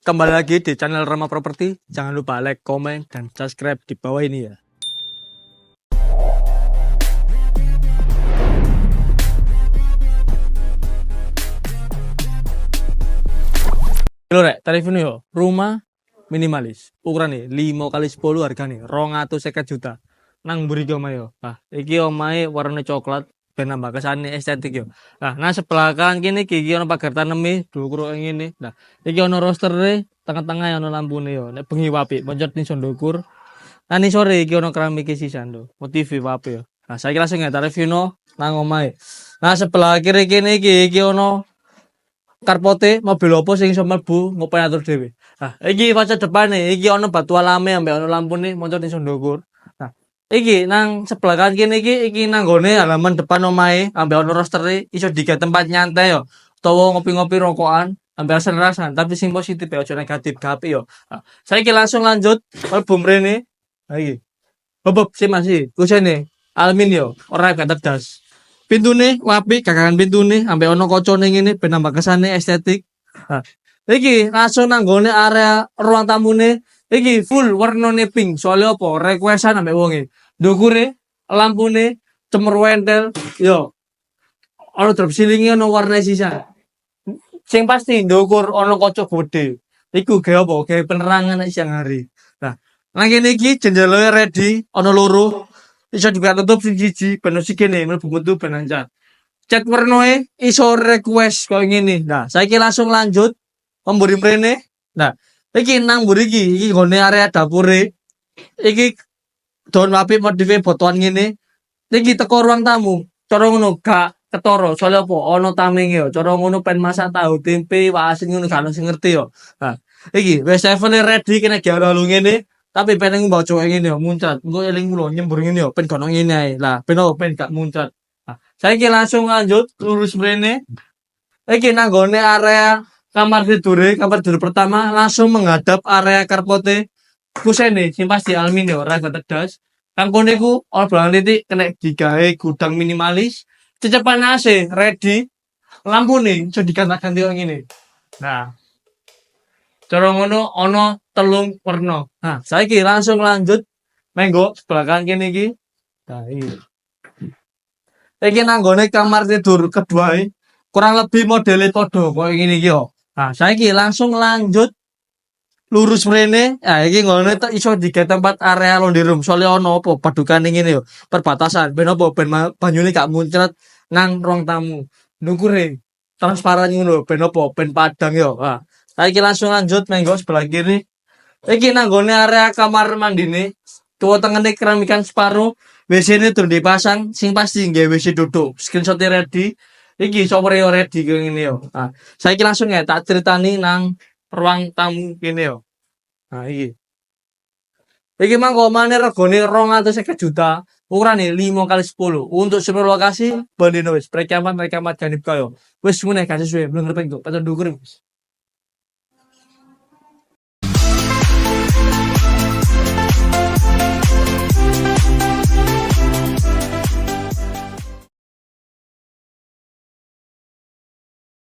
Kembali lagi di channel Rama Properti. Jangan lupa like, komen, dan subscribe di bawah ini ya. Halo rek, tarif ini yo. Rumah minimalis. Ukuran nih 5 kali 10 harga nih 250 juta. Nang mburi ki omahe yo. Nah, iki omahe warna coklat ben nambah kesane estetik yo. Nah, sebelah kanan kene iki ono pagar taneme dhuwur ngene. Nah, iki ono roster tengah-tengah ono lampune yo. Nek bengi apik, moncot ning sondokur. Nah, ini sore iki ono keramik sisan lho. Motif apik yo. Nah, saiki langsung ya tarif Vino nang omahe. Nah, sebelah kiri kene iki ono karpote mobil opo sing iso mlebu ngopo atur dhewe. Nah, iki facade depane iki ono batu alame ambek ono lampune moncot ning sondokur. Nah, iki nang sebelah kanan kene iki nang gone halaman depan omahe ambek ono roster iso digawe tempat nyantai yo. Utawa ngopi-ngopi rokokan ambek rasan-rasan tapi sing positif ya aja negatif gapi yo. Nah, saiki langsung lanjut mlebu mrene. Ha iki. Bobok sih masih kusene aluminium ora gak tedas. Pintune wapi kakangan pintune ambek ono kocone ngene ben nambah kesane estetik. Nah, iki langsung nang gone area ruang tamune iki full warnane pink. Soalnya apa? Requestan ambek wonge. Ndukure lampune cemerwentel yo. Ono drop ceiling ono warna sisa. Sing pasti ndukur ono kaca gede. Iku gawe apa? Gawe penerangan nek siang hari. Nah, nang kene iki jendela ready ono loro. Iso juga tutup siji ben osigene mlebu metu ben lancar. Cat warnoe iso request koyo ngene. Nah, saiki langsung lanjut pemburi mrene. Nah, iki nang mburi iki gone area dapure. Iki don apik modife botoan ngene. Iki teko ruang tamu. Cara ngono gak ketara. Soale apa? Ono tamenge yo. Cara ngono pen masak tahu tempe, wasin ngono gak ono sing ngerti yo. Nah, iki wis level ready kena gawe lalu ngene. Tapi pengen mbok cowok ngene yo muncrat. Engko eling mulo nyembur ngene yo ben kono ngene ae. Lah, ben gak muncrat. Nah, saiki langsung lanjut lurus mrene. Iki nang gone area kamar tidur pertama langsung menghadap area karpote. Kusene sing pasti aluminium ora tedas. Kang kene ku ono belang titik kena digawe gudang minimalis. Cecepan AC ready. Lampune iso diganti ngene. Nah, cara ngono ono telung warna. Nah, saiki langsung lanjut menggo sebelah kanan kene iki. Nah, iki. Iki nang gone kamar tidur kedua kurang lebih modele padha koyo ngene iki yo. Nah, saiki langsung lanjut lurus mrene. Nah, iki ngene iso digawe tempat area laundry room. Soale ono apa padukane ngene yo. Perbatasan ben apa ben banyune gak muncrat nang ruang tamu. Ndukure transparan ngono ben apa ben padang yo. Nah, saiki langsung lanjut menggo sebelah kiri. Iki nang gone area kamar mandine. Tuwa tengene keramikan separuh. WC-ne durung dipasang, sing pasti nggawe WC duduk. Screenshot ready. Iki shower ready kaya ngene yo. Nah, saiki langsung ya tak critani nang ruang tamu kene yo. Nah, iki. Iki mangko omane regane 250 juta. Ukurane 5 kali 10. Untuk seluruh lokasi bandene wis prekamat janib kaya. Wis ngene gak sesuai, bener pengen kok. Pancen ndukur wis.